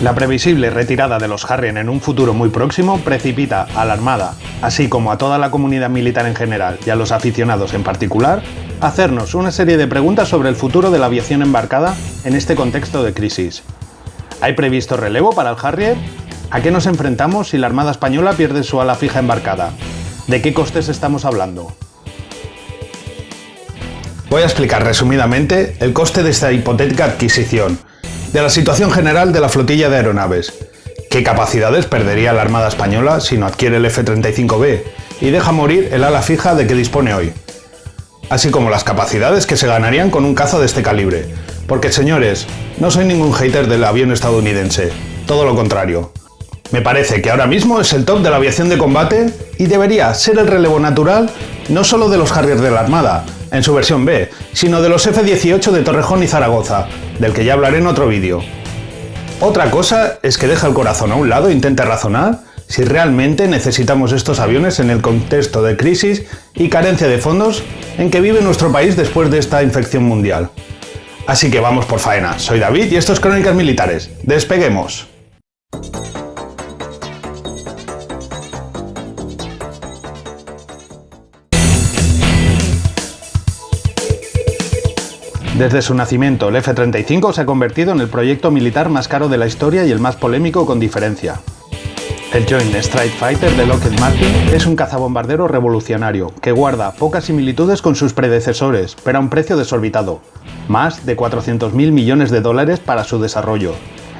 La previsible retirada de los Harrier en un futuro muy próximo precipita a la Armada, así como a toda la comunidad militar en general y a los aficionados en particular, a hacernos una serie de preguntas sobre el futuro de la aviación embarcada en este contexto de crisis. ¿Hay previsto relevo para el Harrier? ¿A qué nos enfrentamos si la Armada Española pierde su ala fija embarcada? ¿De qué costes estamos hablando? Voy a explicar resumidamente el coste de esta hipotética adquisición, de la situación general de la flotilla de aeronaves, qué capacidades perdería la Armada Española si no adquiere el F-35B y deja morir el ala fija de que dispone hoy, así como las capacidades que se ganarían con un caza de este calibre, porque señores, no soy ningún hater del avión estadounidense, todo lo contrario. Me parece que ahora mismo es el top de la aviación de combate y debería ser el relevo natural no solo de los Harrier de la Armada, en su versión B, sino de los F-18 de Torrejón y Zaragoza, del que ya hablaré en otro vídeo. Otra cosa es que deja el corazón a un lado e intente razonar si realmente necesitamos estos aviones en el contexto de crisis y carencia de fondos en que vive nuestro país después de esta infección mundial. Así que vamos por faena, soy David y esto es Crónicas Militares. ¡Despeguemos! Desde su nacimiento, el F-35 se ha convertido en el proyecto militar más caro de la historia y el más polémico con diferencia. El Joint Strike Fighter de Lockheed Martin es un cazabombardero revolucionario que guarda pocas similitudes con sus predecesores, pero a un precio desorbitado, más de 400.000 millones de dólares para su desarrollo,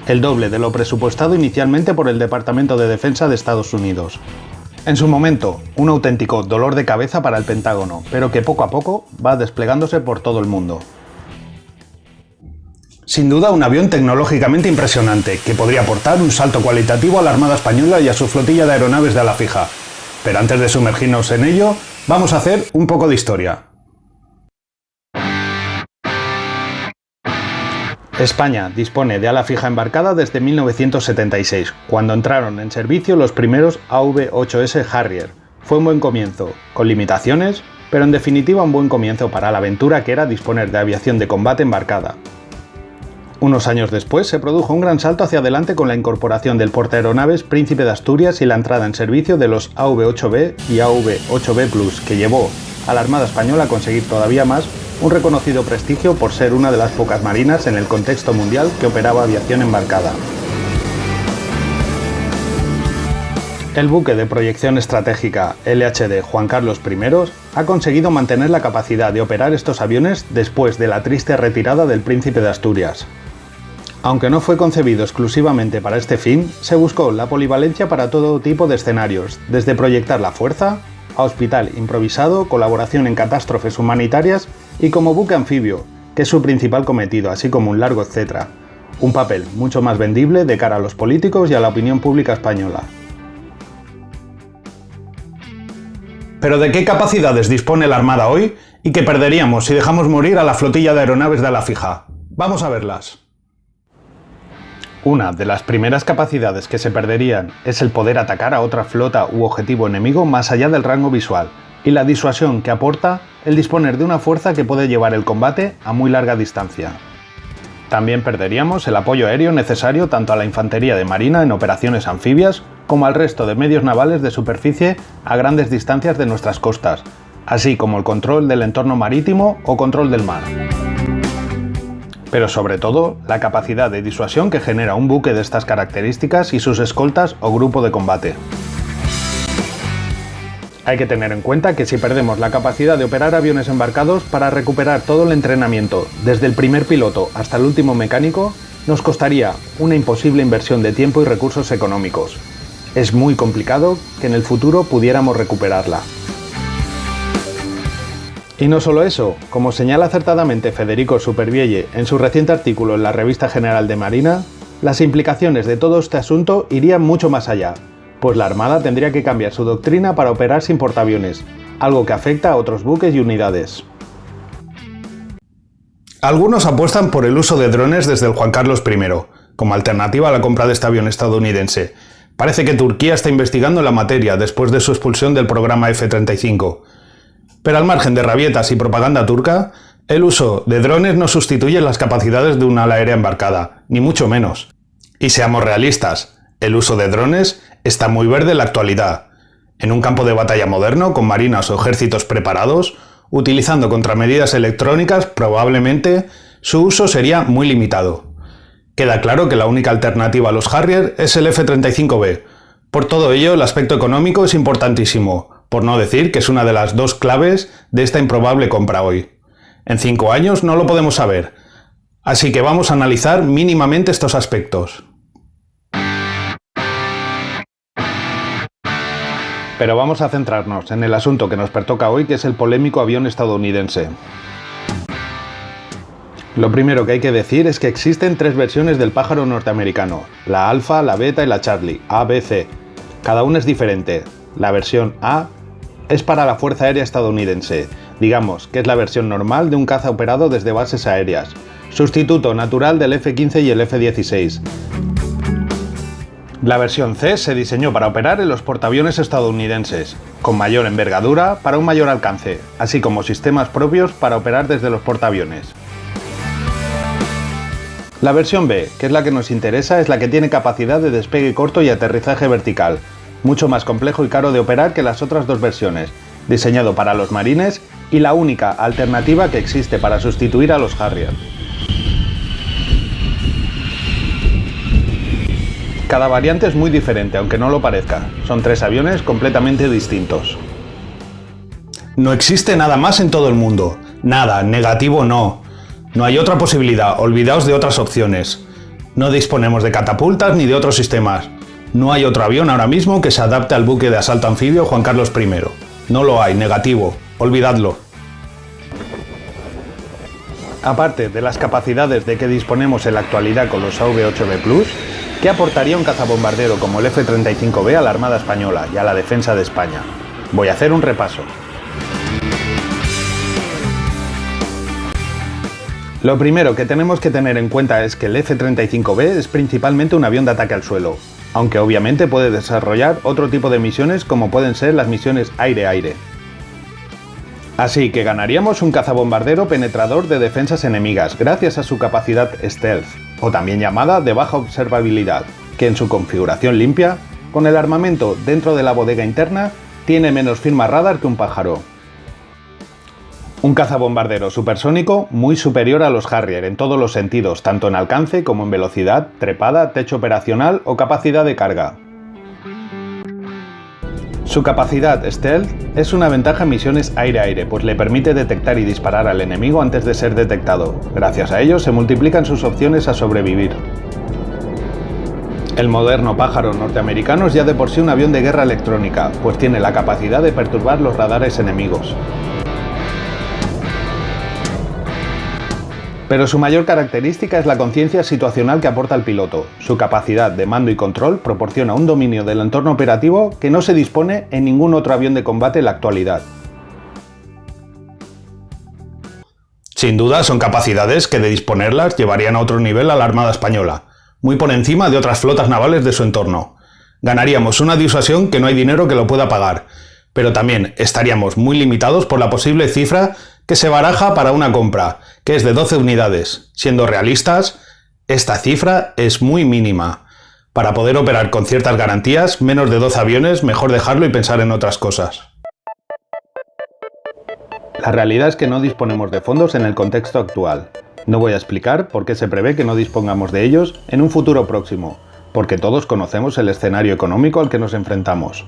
el doble de lo presupuestado inicialmente por el Departamento de Defensa de Estados Unidos. En su momento, un auténtico dolor de cabeza para el Pentágono, pero que poco a poco va desplegándose por todo el mundo. Sin duda un avión tecnológicamente impresionante, que podría aportar un salto cualitativo a la Armada Española y a su flotilla de aeronaves de ala fija. Pero antes de sumergirnos en ello, vamos a hacer un poco de historia. España dispone de ala fija embarcada desde 1976, cuando entraron en servicio los primeros AV-8S Harrier. Fue un buen comienzo, con limitaciones, pero en definitiva un buen comienzo para la aventura que era disponer de aviación de combate embarcada. Unos años después se produjo un gran salto hacia adelante con la incorporación del portaaeronaves Príncipe de Asturias y la entrada en servicio de los AV-8B y AV-8B Plus, que llevó a la Armada Española a conseguir todavía más un reconocido prestigio por ser una de las pocas marinas en el contexto mundial que operaba aviación embarcada. El buque de proyección estratégica LHD Juan Carlos I ha conseguido mantener la capacidad de operar estos aviones después de la triste retirada del Príncipe de Asturias. Aunque no fue concebido exclusivamente para este fin, se buscó la polivalencia para todo tipo de escenarios, desde proyectar la fuerza, a hospital improvisado, colaboración en catástrofes humanitarias y como buque anfibio, que es su principal cometido, así como un largo etcétera. Un papel mucho más vendible de cara a los políticos y a la opinión pública española. ¿Pero de qué capacidades dispone la Armada hoy y qué perderíamos si dejamos morir a la flotilla de aeronaves de ala fija? Vamos a verlas. Una de las primeras capacidades que se perderían es el poder atacar a otra flota u objetivo enemigo más allá del rango visual, y la disuasión que aporta el disponer de una fuerza que puede llevar el combate a muy larga distancia. También perderíamos el apoyo aéreo necesario tanto a la infantería de marina en operaciones anfibias como al resto de medios navales de superficie a grandes distancias de nuestras costas, así como el control del entorno marítimo o control del mar. Pero sobre todo, la capacidad de disuasión que genera un buque de estas características y sus escoltas o grupo de combate. Hay que tener en cuenta que si perdemos la capacidad de operar aviones embarcados para recuperar todo el entrenamiento, desde el primer piloto hasta el último mecánico, nos costaría una imposible inversión de tiempo y recursos económicos. Es muy complicado que en el futuro pudiéramos recuperarla. Y no solo eso, como señala acertadamente Federico Supervielle en su reciente artículo en la Revista General de Marina, las implicaciones de todo este asunto irían mucho más allá, pues la Armada tendría que cambiar su doctrina para operar sin portaaviones, algo que afecta a otros buques y unidades. Algunos apuestan por el uso de drones desde el Juan Carlos I, como alternativa a la compra de este avión estadounidense. Parece que Turquía está investigando la materia después de su expulsión del programa F-35. Pero al margen de rabietas y propaganda turca, el uso de drones no sustituye las capacidades de una ala aérea embarcada, ni mucho menos. Y seamos realistas, el uso de drones está muy verde en la actualidad. En un campo de batalla moderno, con marinas o ejércitos preparados, utilizando contramedidas electrónicas, probablemente su uso sería muy limitado. Queda claro que la única alternativa a los Harrier es el F-35B. Por todo ello, el aspecto económico es importantísimo, por no decir que es una de las dos claves de esta improbable compra hoy. En 5 años no lo podemos saber, así que vamos a analizar mínimamente estos aspectos. Pero vamos a centrarnos en el asunto que nos pertoca hoy, que es el polémico avión estadounidense. Lo primero que hay que decir es que existen 3 versiones del pájaro norteamericano, la Alfa, la Beta y la Charlie, A, B, C. Cada una es diferente. La versión A es para la Fuerza Aérea estadounidense, digamos que es la versión normal de un caza operado desde bases aéreas, sustituto natural del F-15 y el F-16. La versión C se diseñó para operar en los portaaviones estadounidenses, con mayor envergadura para un mayor alcance, así como sistemas propios para operar desde los portaaviones. La versión B, que es la que nos interesa, es la que tiene capacidad de despegue corto y aterrizaje vertical, mucho más complejo y caro de operar que las otras 2 versiones, diseñado para los marines y la única alternativa que existe para sustituir a los Harrier. Cada variante es muy diferente, aunque no lo parezca. Son 3 aviones completamente distintos. No existe nada más en todo el mundo. Nada, negativo no. No hay otra posibilidad, olvidaos de otras opciones. No disponemos de catapultas ni de otros sistemas. No hay otro avión ahora mismo que se adapte al buque de asalto anfibio Juan Carlos I. No lo hay, negativo, olvidadlo. Aparte de las capacidades de que disponemos en la actualidad con los AV-8B+, ¿qué aportaría un cazabombardero como el F-35B a la Armada Española y a la defensa de España? Voy a hacer un repaso. Lo primero que tenemos que tener en cuenta es que el F-35B es principalmente un avión de ataque al suelo, aunque obviamente puede desarrollar otro tipo de misiones como pueden ser las misiones aire-aire. Así que ganaríamos un cazabombardero penetrador de defensas enemigas gracias a su capacidad stealth, o también llamada de baja observabilidad, que en su configuración limpia, con el armamento dentro de la bodega interna, tiene menos firma radar que un pájaro. Un cazabombardero supersónico muy superior a los Harrier en todos los sentidos, tanto en alcance como en velocidad, trepada, techo operacional o capacidad de carga. Su capacidad stealth es una ventaja en misiones aire-aire, pues le permite detectar y disparar al enemigo antes de ser detectado. Gracias a ello se multiplican sus opciones a sobrevivir. El moderno pájaro norteamericano es ya de por sí un avión de guerra electrónica, pues tiene la capacidad de perturbar los radares enemigos. Pero su mayor característica es la conciencia situacional que aporta el piloto. Su capacidad de mando y control proporciona un dominio del entorno operativo que no se dispone en ningún otro avión de combate en la actualidad. Sin duda son capacidades que de disponerlas llevarían a otro nivel a la Armada Española, muy por encima de otras flotas navales de su entorno. Ganaríamos una disuasión que no hay dinero que lo pueda pagar, pero también estaríamos muy limitados por la posible cifra que se baraja para una compra, que es de 12 unidades. Siendo realistas, esta cifra es muy mínima. Para poder operar con ciertas garantías, menos de 12 aviones, mejor dejarlo y pensar en otras cosas. La realidad es que no disponemos de fondos en el contexto actual. No voy a explicar por qué se prevé que no dispongamos de ellos en un futuro próximo, porque todos conocemos el escenario económico al que nos enfrentamos.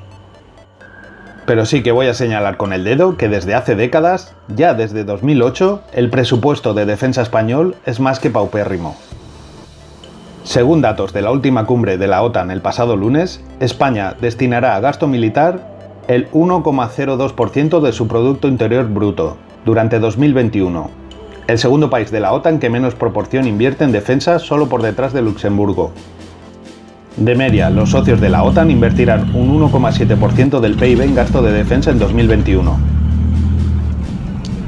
Pero sí que voy a señalar con el dedo que desde hace décadas, ya desde 2008, el presupuesto de defensa español es más que paupérrimo. Según datos de la última cumbre de la OTAN el pasado lunes, España destinará a gasto militar el 1,02% de su Producto Interior Bruto durante 2021, el segundo país de la OTAN que menos proporción invierte en defensa solo por detrás de Luxemburgo. De media, los socios de la OTAN invertirán un 1,7% del PIB en gasto de defensa en 2021.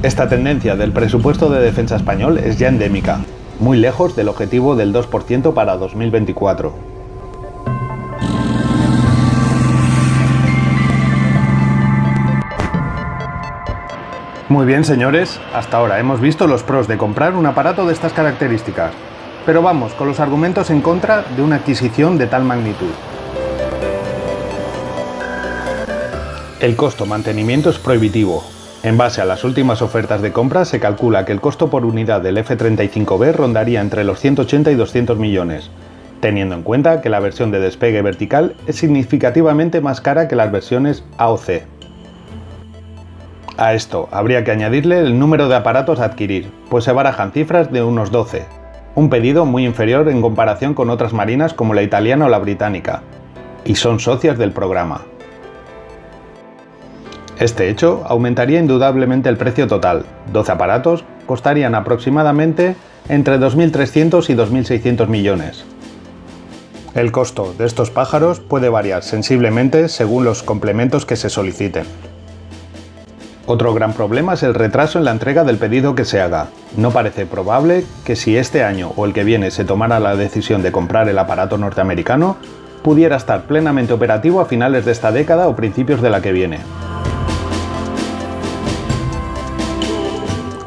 Esta tendencia del presupuesto de defensa español es ya endémica, muy lejos del objetivo del 2% para 2024. Muy bien, señores, hasta ahora hemos visto los pros de comprar un aparato de estas características. Pero vamos con los argumentos en contra de una adquisición de tal magnitud. El costo mantenimiento es prohibitivo. En base a las últimas ofertas de compra se calcula que el costo por unidad del F-35B rondaría entre los 180 y 200 millones, teniendo en cuenta que la versión de despegue vertical es significativamente más cara que las versiones A o C. A esto habría que añadirle el número de aparatos a adquirir, pues se barajan cifras de unos 12, un pedido muy inferior en comparación con otras marinas como la italiana o la británica, y son socias del programa. Este hecho aumentaría indudablemente el precio total. 12 aparatos costarían aproximadamente entre 2.300 y 2.600 millones. El costo de estos pájaros puede variar sensiblemente según los complementos que se soliciten. Otro gran problema es el retraso en la entrega del pedido que se haga. No parece probable que si este año o el que viene se tomara la decisión de comprar el aparato norteamericano, pudiera estar plenamente operativo a finales de esta década o principios de la que viene.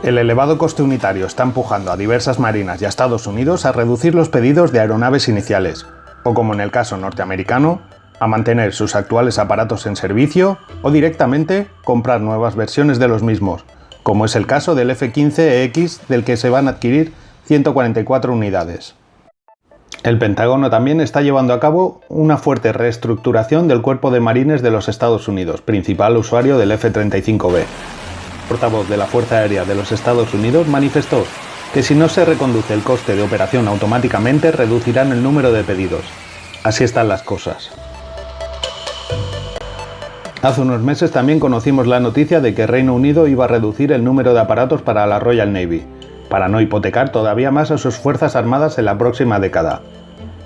El elevado coste unitario está empujando a diversas marinas y a Estados Unidos a reducir los pedidos de aeronaves iniciales, o como en el caso norteamericano, a mantener sus actuales aparatos en servicio o directamente comprar nuevas versiones de los mismos, como es el caso del F-15EX del que se van a adquirir 144 unidades. El Pentágono también está llevando a cabo una fuerte reestructuración del Cuerpo de Marines de los Estados Unidos, principal usuario del F-35B. El portavoz de la Fuerza Aérea de los Estados Unidos manifestó que si no se reconduce el coste de operación automáticamente reducirán el número de pedidos. Así están las cosas. Hace unos meses también conocimos la noticia de que Reino Unido iba a reducir el número de aparatos para la Royal Navy, para no hipotecar todavía más a sus fuerzas armadas en la próxima década.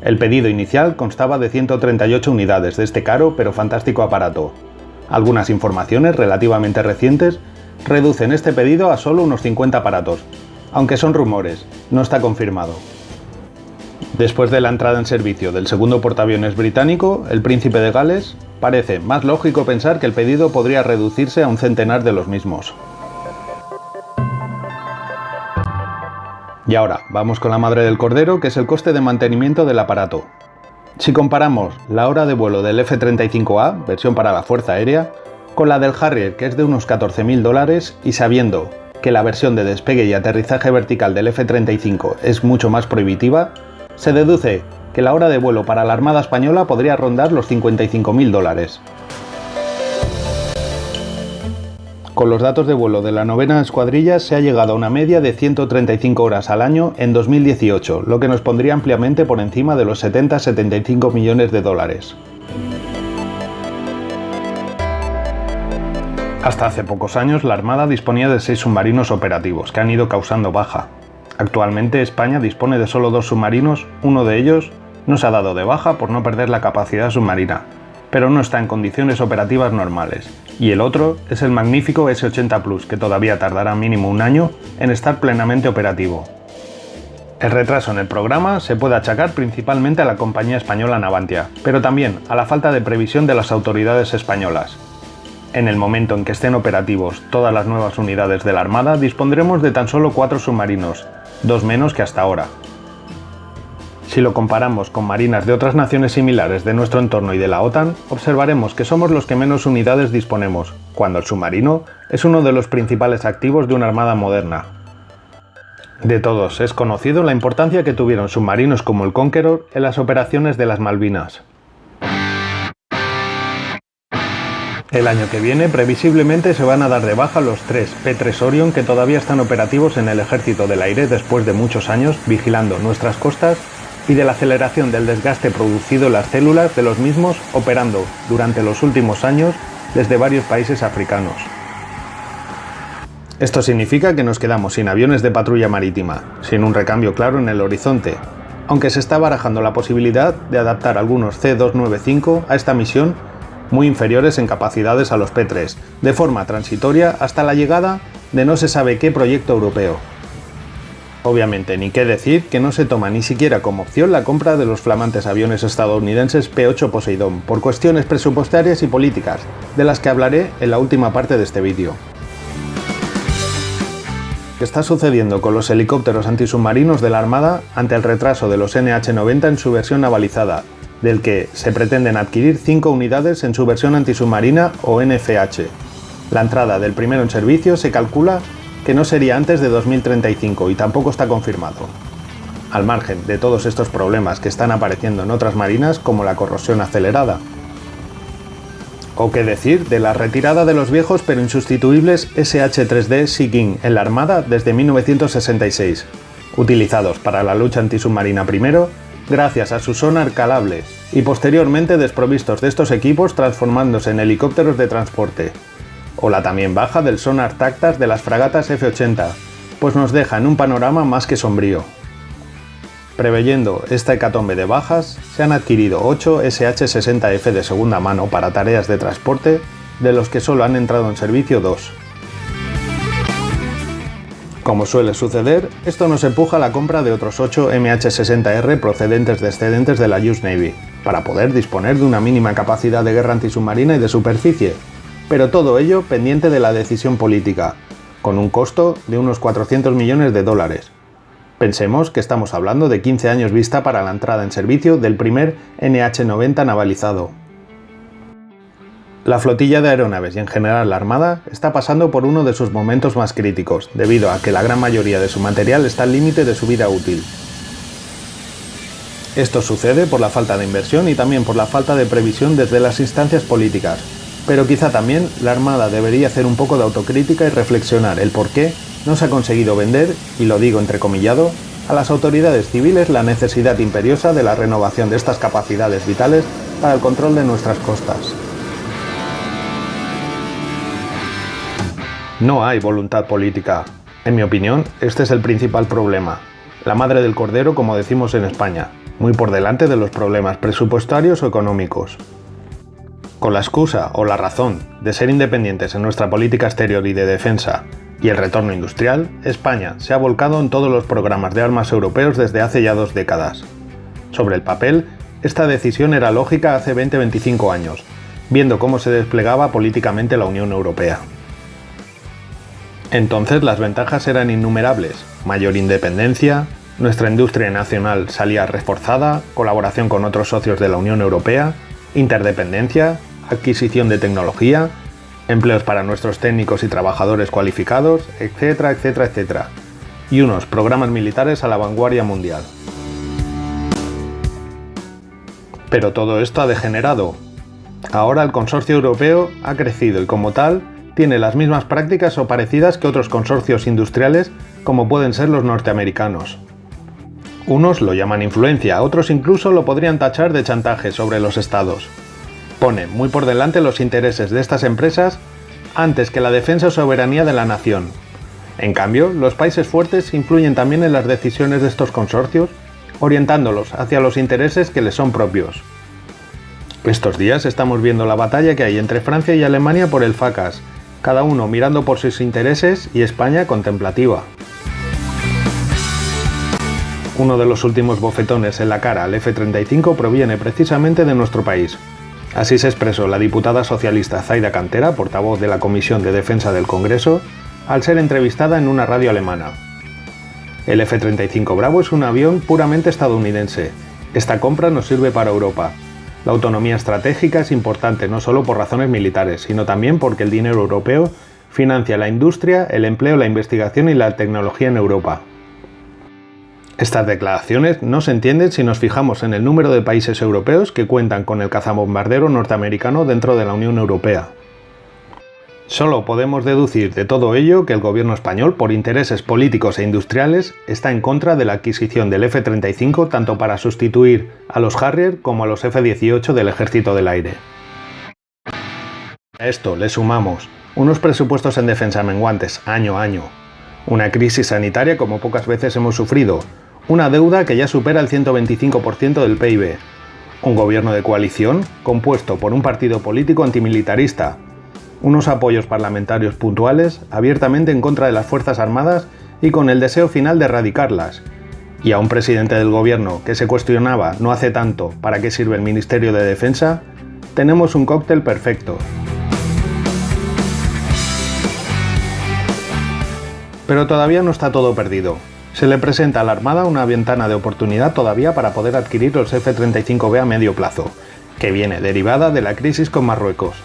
El pedido inicial constaba de 138 unidades de este caro pero fantástico aparato. Algunas informaciones relativamente recientes reducen este pedido a solo unos 50 aparatos, aunque son rumores, no está confirmado. Después de la entrada en servicio del segundo portaaviones británico, el Príncipe de Gales, parece más lógico pensar que el pedido podría reducirse a un centenar de los mismos. Y ahora, vamos con la madre del cordero, que es el coste de mantenimiento del aparato. Si comparamos la hora de vuelo del F-35A, versión para la Fuerza Aérea, con la del Harrier, que es de unos $14.000, y sabiendo que la versión de despegue y aterrizaje vertical del F-35 es mucho más prohibitiva, se deduce que la hora de vuelo para la Armada Española podría rondar los $55.000. Con los datos de vuelo de la 9ª Escuadrilla se ha llegado a una media de 135 horas al año en 2018, lo que nos pondría ampliamente por encima de los 70-75 millones de dólares. Hasta hace pocos años la Armada disponía de 6 submarinos operativos, que han ido causando baja. Actualmente España dispone de solo 2 submarinos, uno de ellos no se ha dado de baja por no perder la capacidad submarina, pero no está en condiciones operativas normales, y el otro es el magnífico S-80 Plus, que todavía tardará mínimo un año en estar plenamente operativo. El retraso en el programa se puede achacar principalmente a la compañía española Navantia, pero también a la falta de previsión de las autoridades españolas. En el momento en que estén operativos todas las nuevas unidades de la Armada, dispondremos de tan solo 4 submarinos, 2 menos que hasta ahora. Si lo comparamos con marinas de otras naciones similares de nuestro entorno y de la OTAN, observaremos que somos los que menos unidades disponemos, cuando el submarino es uno de los principales activos de una armada moderna. De todos es conocido la importancia que tuvieron submarinos como el Conqueror en las operaciones de las Malvinas. El año que viene, previsiblemente, se van a dar de baja los 3 P-3 Orion que todavía están operativos en el Ejército del Aire después de muchos años vigilando nuestras costas y de la aceleración del desgaste producido en las células de los mismos operando durante los últimos años desde varios países africanos. Esto significa que nos quedamos sin aviones de patrulla marítima, sin un recambio claro en el horizonte, aunque se está barajando la posibilidad de adaptar algunos C-295 a esta misión muy inferiores en capacidades a los P-3, de forma transitoria hasta la llegada de no se sabe qué proyecto europeo. Obviamente, ni qué decir que no se toma ni siquiera como opción la compra de los flamantes aviones estadounidenses P-8 Poseidón, por cuestiones presupuestarias y políticas, de las que hablaré en la última parte de este vídeo. que está sucediendo con los helicópteros antisubmarinos de la Armada ante el retraso de los NH-90 en su versión navalizada, del que se pretenden adquirir 5 unidades en su versión antisubmarina o NFH. La entrada del primero en servicio se calcula que no sería antes de 2035 y tampoco está confirmado. Al margen de todos estos problemas que están apareciendo en otras marinas como la corrosión acelerada. O qué decir de la retirada de los viejos pero insustituibles SH-3D Sea King en la Armada desde 1966, utilizados para la lucha antisubmarina primero, gracias a su sonar calable, y posteriormente desprovistos de estos equipos transformándose en helicópteros de transporte. O la también baja del sonar Tactas de las fragatas F-80, pues nos deja en un panorama más que sombrío. Preveyendo esta hecatombe de bajas, se han adquirido 8 SH-60F de segunda mano para tareas de transporte, de los que solo han entrado en servicio 2. Como suele suceder, esto nos empuja a la compra de otros 8 MH-60R procedentes de excedentes de la US Navy, para poder disponer de una mínima capacidad de guerra antisubmarina y de superficie, pero todo ello pendiente de la decisión política, con un costo de unos 400 millones de dólares. Pensemos que estamos hablando de 15 años vista para la entrada en servicio del primer NH-90 navalizado. La flotilla de aeronaves y en general la Armada está pasando por uno de sus momentos más críticos, debido a que la gran mayoría de su material está al límite de su vida útil. Esto sucede por la falta de inversión y también por la falta de previsión desde las instancias políticas, pero quizá también la Armada debería hacer un poco de autocrítica y reflexionar el por qué no se ha conseguido vender, y lo digo entrecomillado, a las autoridades civiles la necesidad imperiosa de la renovación de estas capacidades vitales para el control de nuestras costas. No hay voluntad política. En mi opinión, este es el principal problema. La madre del cordero, como decimos en España, muy por delante de los problemas presupuestarios o económicos. Con la excusa o la razón de ser independientes en nuestra política exterior y de defensa, y el retorno industrial, España se ha volcado en todos los programas de armas europeos desde hace ya 2 décadas. Sobre el papel, esta decisión era lógica hace 20-25 años, viendo cómo se desplegaba políticamente la Unión Europea. Entonces las ventajas eran innumerables: mayor independencia, nuestra industria nacional salía reforzada, colaboración con otros socios de la Unión Europea, interdependencia, adquisición de tecnología, empleos para nuestros técnicos y trabajadores cualificados, etcétera, etcétera, etcétera, y unos programas militares a la vanguardia mundial. Pero todo esto ha degenerado. Ahora el consorcio europeo ha crecido y como tal tiene las mismas prácticas o parecidas que otros consorcios industriales como pueden ser los norteamericanos. Unos lo llaman influencia, otros incluso lo podrían tachar de chantaje sobre los estados. Pone muy por delante los intereses de estas empresas antes que la defensa o soberanía de la nación. En cambio, los países fuertes influyen también en las decisiones de estos consorcios, orientándolos hacia los intereses que les son propios. Estos días estamos viendo la batalla que hay entre Francia y Alemania por el FACAS, cada uno mirando por sus intereses y España contemplativa. Uno de los últimos bofetones en la cara al F-35 proviene precisamente de nuestro país. Así se expresó la diputada socialista Zaida Cantera, portavoz de la Comisión de Defensa del Congreso, al ser entrevistada en una radio alemana. El F-35 Bravo es un avión puramente estadounidense. Esta compra nos sirve para Europa. La autonomía estratégica es importante no solo por razones militares, sino también porque el dinero europeo financia la industria, el empleo, la investigación y la tecnología en Europa. Estas declaraciones no se entienden si nos fijamos en el número de países europeos que cuentan con el cazabombardero norteamericano dentro de la Unión Europea. Solo podemos deducir de todo ello que el gobierno español, por intereses políticos e industriales, está en contra de la adquisición del F-35 tanto para sustituir a los Harrier como a los F-18 del Ejército del Aire. A esto le sumamos unos presupuestos en defensa menguantes año a año, una crisis sanitaria como pocas veces hemos sufrido, una deuda que ya supera el 125% del PIB, un gobierno de coalición compuesto por un partido político antimilitarista, unos apoyos parlamentarios puntuales abiertamente en contra de las Fuerzas Armadas y con el deseo final de erradicarlas, y a un presidente del gobierno que se cuestionaba no hace tanto para qué sirve el Ministerio de Defensa, tenemos un cóctel perfecto. Pero todavía no está todo perdido. Se le presenta a la Armada una ventana de oportunidad todavía para poder adquirir los F-35B a medio plazo, que viene derivada de la crisis con Marruecos.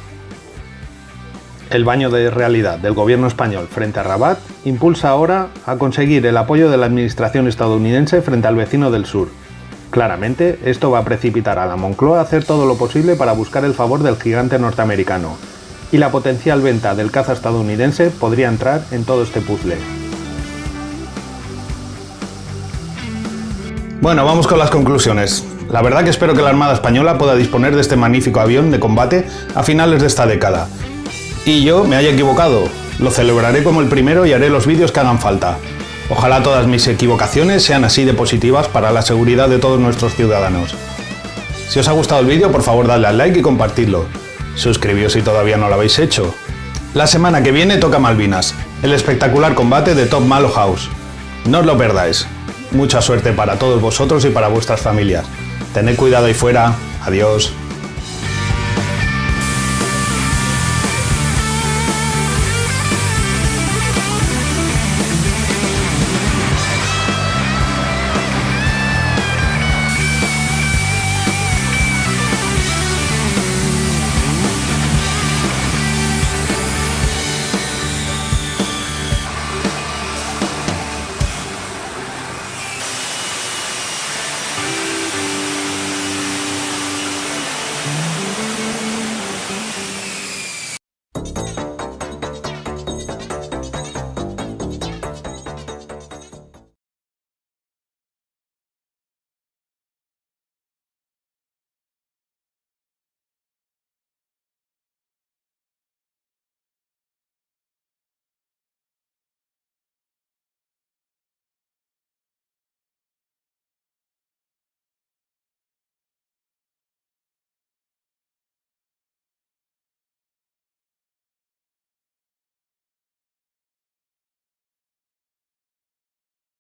El baño de realidad del gobierno español frente a Rabat impulsa ahora a conseguir el apoyo de la administración estadounidense frente al vecino del sur. Claramente, esto va a precipitar a la Moncloa a hacer todo lo posible para buscar el favor del gigante norteamericano, y la potencial venta del caza estadounidense podría entrar en todo este puzzle. Bueno, vamos con las conclusiones. La verdad que espero que la Armada Española pueda disponer de este magnífico avión de combate a finales de esta década. Y yo me haya equivocado. Lo celebraré como el primero y haré los vídeos que hagan falta. Ojalá todas mis equivocaciones sean así de positivas para la seguridad de todos nuestros ciudadanos. Si os ha gustado el vídeo, por favor dadle al like y compartidlo. Suscribíos si todavía no lo habéis hecho. La semana que viene toca Malvinas, el espectacular combate de Top Malo House. No os lo perdáis. Mucha suerte para todos vosotros y para vuestras familias. Tened cuidado ahí fuera. Adiós.